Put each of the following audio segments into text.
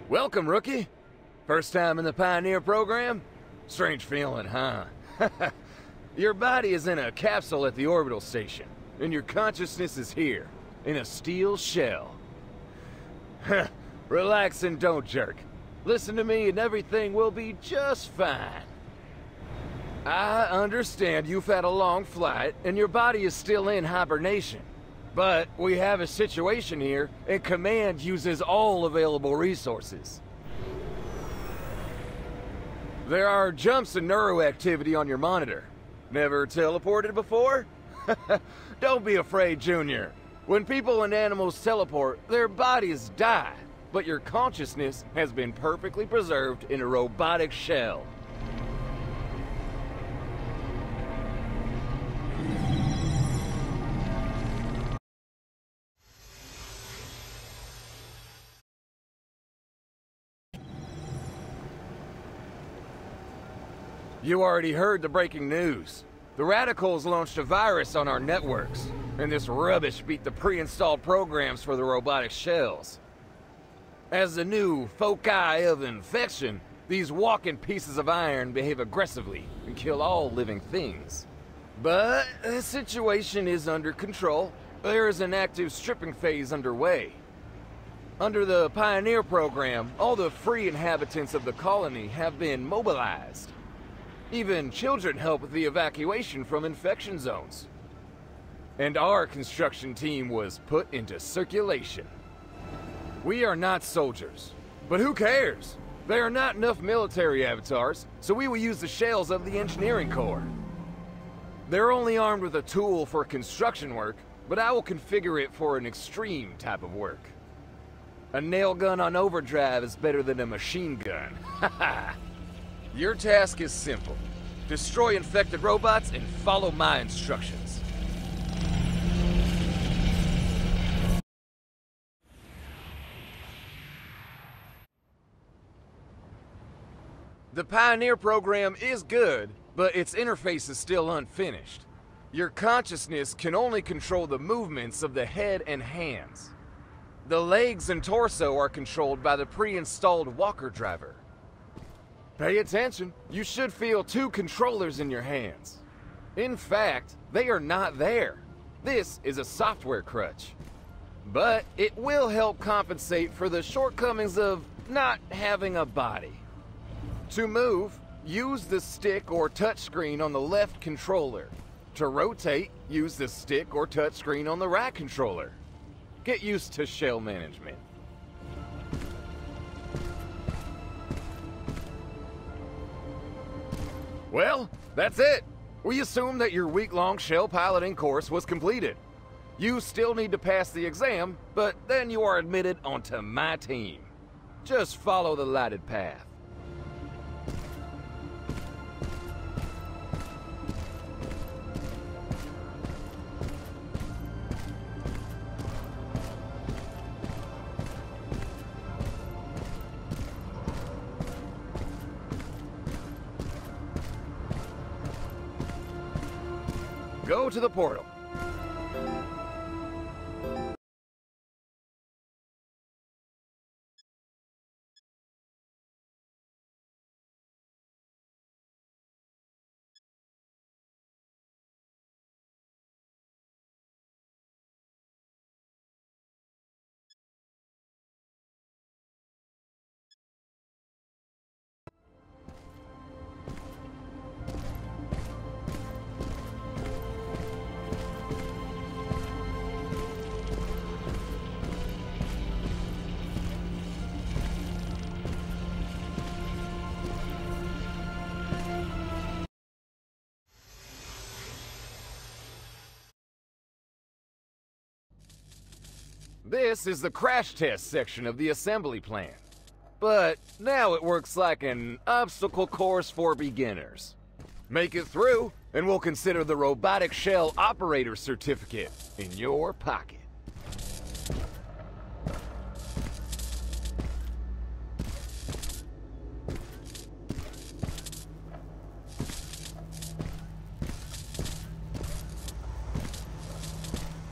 Welcome, rookie. First time in the Pioneer program? Strange feeling, huh? Your body is in a capsule at the orbital station, and your consciousness is here, in a steel shell. Relax and don't jerk. Listen to me and everything will be just fine. I understand you've had a long flight, and your body is still in hibernation. But we have a situation here, and Command uses all available resources. There are jumps in neuroactivity on your monitor. Never teleported before? Don't be afraid, Junior. When people and animals teleport, their bodies die, but your consciousness has been perfectly preserved in a robotic shell. You already heard the breaking news. The Radicals launched a virus on our networks, and this rubbish beat the pre-installed programs for the robotic shells. As the new foci of infection, these walking pieces of iron behave aggressively and kill all living things. But the situation is under control. There is an active stripping phase underway. Under the Pioneer program, all the free inhabitants of the colony have been mobilized. Even children help with the evacuation from infection zones. And our construction team was put into circulation. We are not soldiers, but who cares? There are not enough military avatars, so we will use the shells of the engineering corps. They're only armed with a tool for construction work, but I will configure it for an extreme type of work. A nail gun on overdrive is better than a machine gun. Haha! Your task is simple. Destroy infected robots and follow my instructions. The Pioneer program is good, but its interface is still unfinished. Your consciousness can only control the movements of the head and hands. The legs and torso are controlled by the pre-installed walker driver. Pay attention. You should feel two controllers in your hands. In fact, they are not there. This is a software crutch. But it will help compensate for the shortcomings of not having a body. To move, use the stick or touchscreen on the left controller. To rotate, use the stick or touchscreen on the right controller. Get used to shell management. Well, that's it. We assume that your week-long shell piloting course was completed. You still need to pass the exam, but then you are admitted onto my team. Just follow the lighted path. go to the portal. This is the crash test section of the assembly plan. But now it works like an obstacle course for beginners. Make it through, and we'll consider the robotic shell operator certificate in your pocket.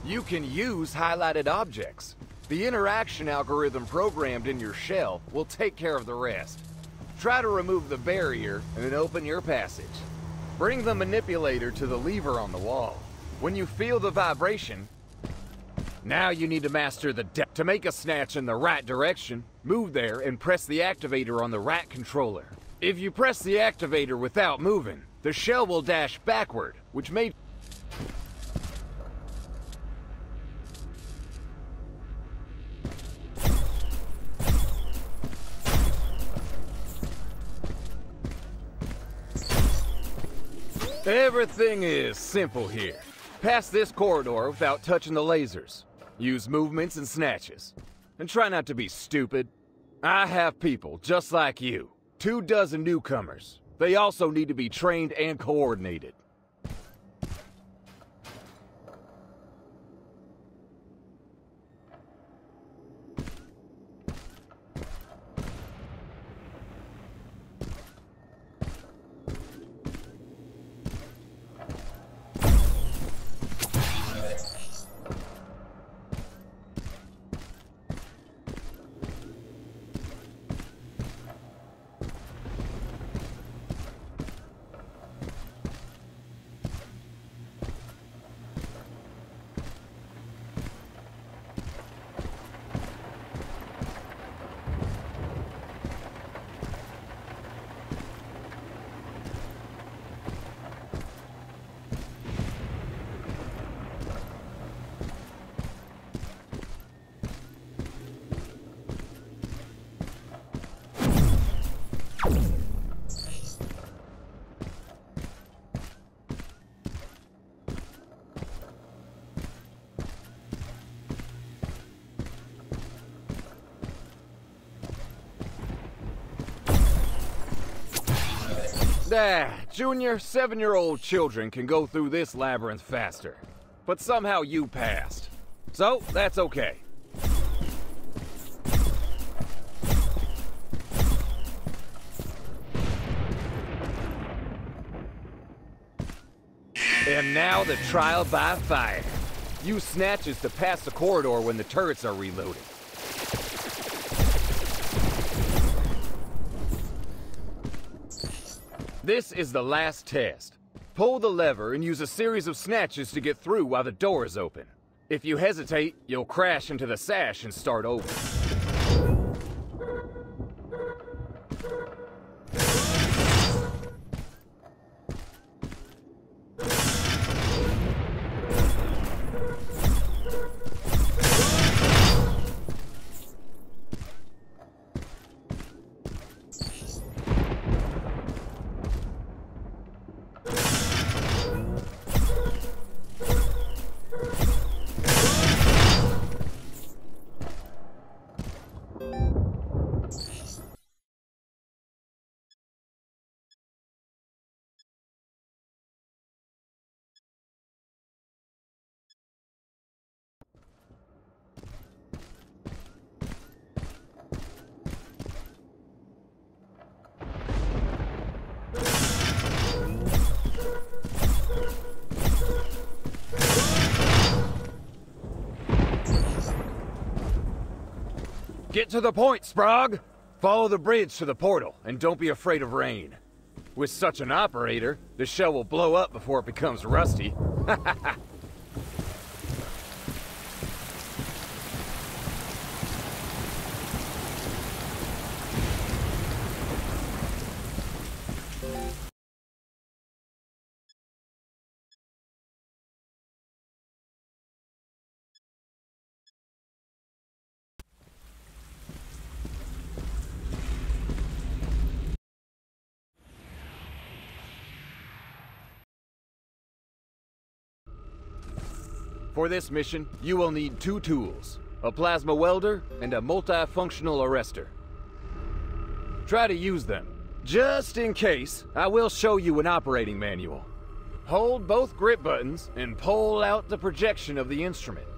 You can use highlighted objects. The interaction algorithm programmed in your shell will take care of the rest. Try to remove the barrier and then open your passage. Bring the manipulator to the lever on the wall. When you feel the vibration, now you need to master the depth. To make a snatch in the right direction, move there and press the activator on the right controller. If you press the activator without moving, the shell will dash backward, which may... Everything is simple here. Pass this corridor without touching the lasers. Use movements and snatches. And try not to be stupid. I have people just like you. 24 newcomers. They also need to be trained and coordinated. Junior, 7-year-old children can go through this labyrinth faster. But somehow you passed. So, that's okay. And now the trial by fire. Use snatches to pass the corridor when the turrets are reloaded. This is the last test. Pull the lever and use a series of snatches to get through while the door is open. If you hesitate, you'll crash into the sash and start over. Get to the point, Sprague! Follow the bridge to the portal, and don't be afraid of rain. With such an operator, the shell will blow up before it becomes rusty. For this mission, you will need 2 tools, a plasma welder and a multifunctional arrestor. Try to use them. Just in case, I will show you an operating manual. Hold both grip buttons and pull out the projection of the instrument.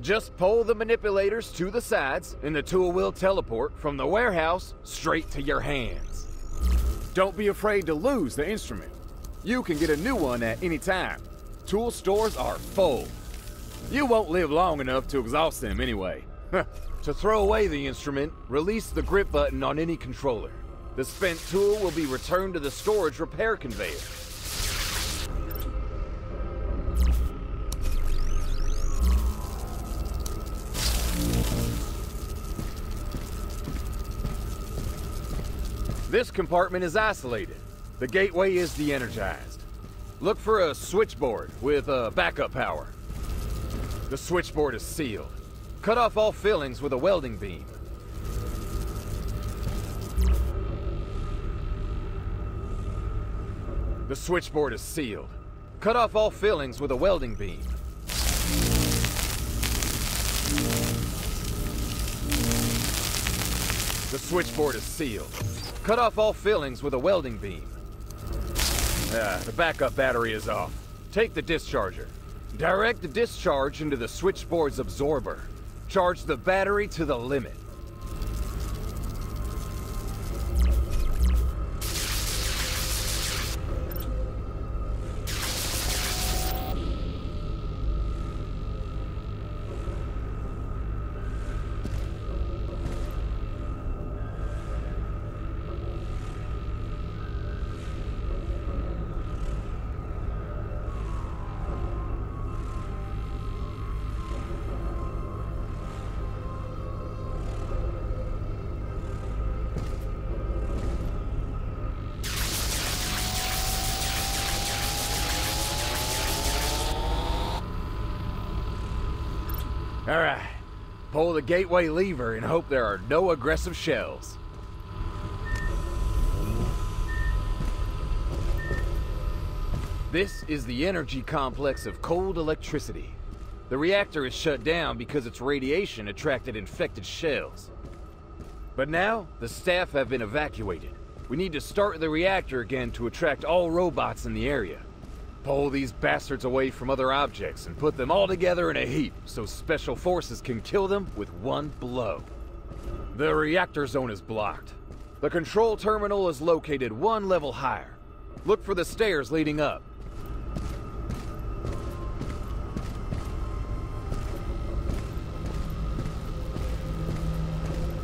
Just pull the manipulators to the sides and the tool will teleport from the warehouse straight to your hands. Don't be afraid to lose the instrument. You can get a new one at any time. Tool stores are full. You won't live long enough to exhaust them anyway. To throw away the instrument, release the grip button on any controller. The spent tool will be returned to the storage repair conveyor. This compartment is isolated. The gateway is de-energized. Look for a switchboard with backup power. The switchboard is sealed. Cut off all fillings with a welding beam. The switchboard is sealed. Cut off all fillings with a welding beam. The switchboard is sealed. Cut off all fillings with a welding beam. The backup battery is off. Take the discharger. Direct the discharge into the switchboard's absorber. Charge the battery to the limit. Alright, pull the gateway lever and hope there are no aggressive shells. This is the energy complex of cold electricity. The reactor is shut down because its radiation attracted infected shells. But now, the staff have been evacuated. We need to start the reactor again to attract all robots in the area. Pull these bastards away from other objects and put them all together in a heap so Special Forces can kill them with one blow. The reactor zone is blocked. The control terminal is located 1 level higher. Look for the stairs leading up.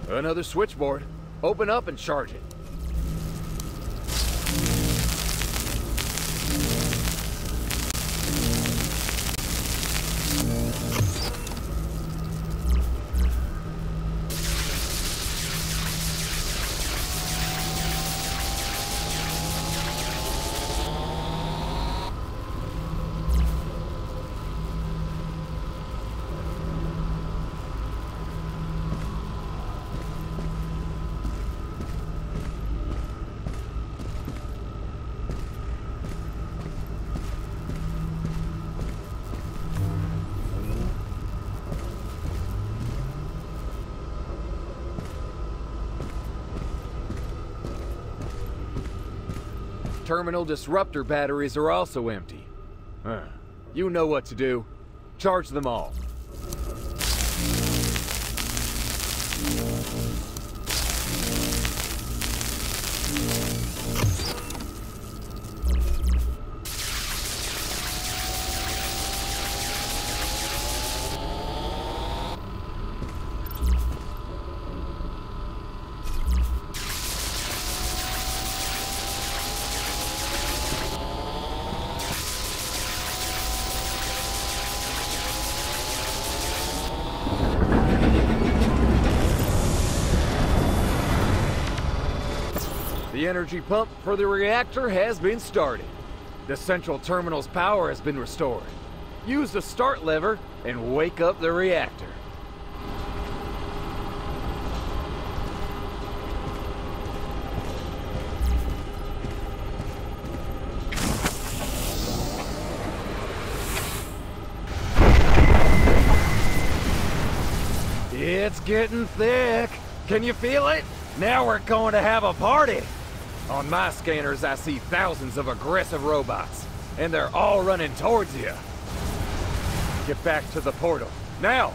Another switchboard. Open up and charge it. Terminal disruptor batteries are also empty. You know what to do. Charge them all. The energy pump for the reactor has been started. The central terminal's power has been restored. Use the start lever and wake up the reactor. It's getting thick. Can you feel it? Now we're going to have a party. On my scanners, I see thousands of aggressive robots, and they're all running towards you. Get back to the portal, now!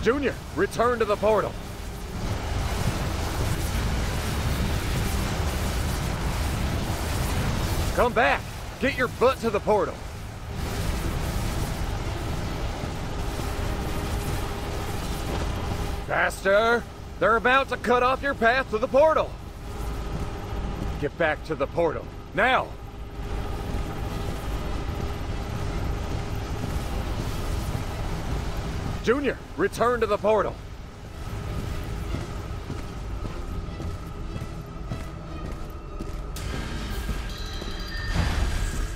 Junior, return to the portal. Come back! Get your butt to the portal. Faster! They're about to cut off your path to the portal. Get back to the portal, now! Junior, return to the portal.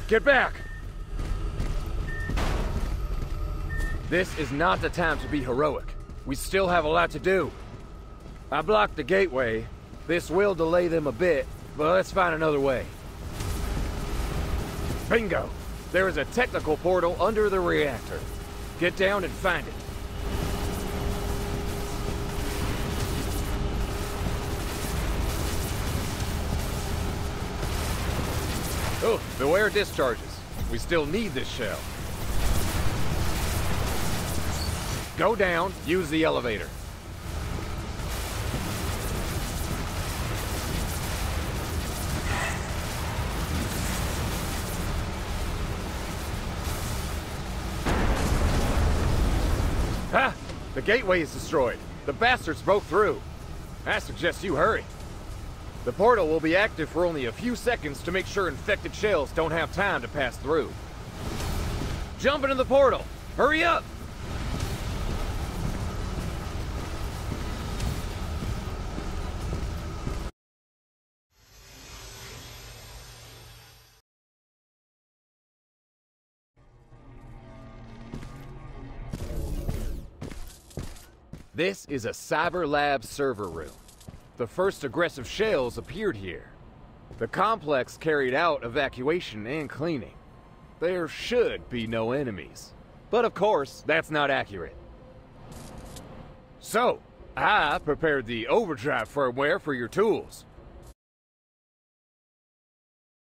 Get back! This is not the time to be heroic. We still have a lot to do. I blocked the gateway. This will delay them a bit, but let's find another way. Bingo! There is a technical portal under the reactor. Get down and find it. Oh, beware discharges. We still need this shell. Go down, use the elevator. Ha! The gateway is destroyed. The bastards broke through. I suggest you hurry. The portal will be active for only a few seconds to make sure infected shells don't have time to pass through. Jump into the portal! Hurry up! This is a CyberLab server room. The first aggressive shells appeared here. The complex carried out evacuation and cleaning. There should be no enemies. But of course, that's not accurate. So, I prepared the overdrive firmware for your tools.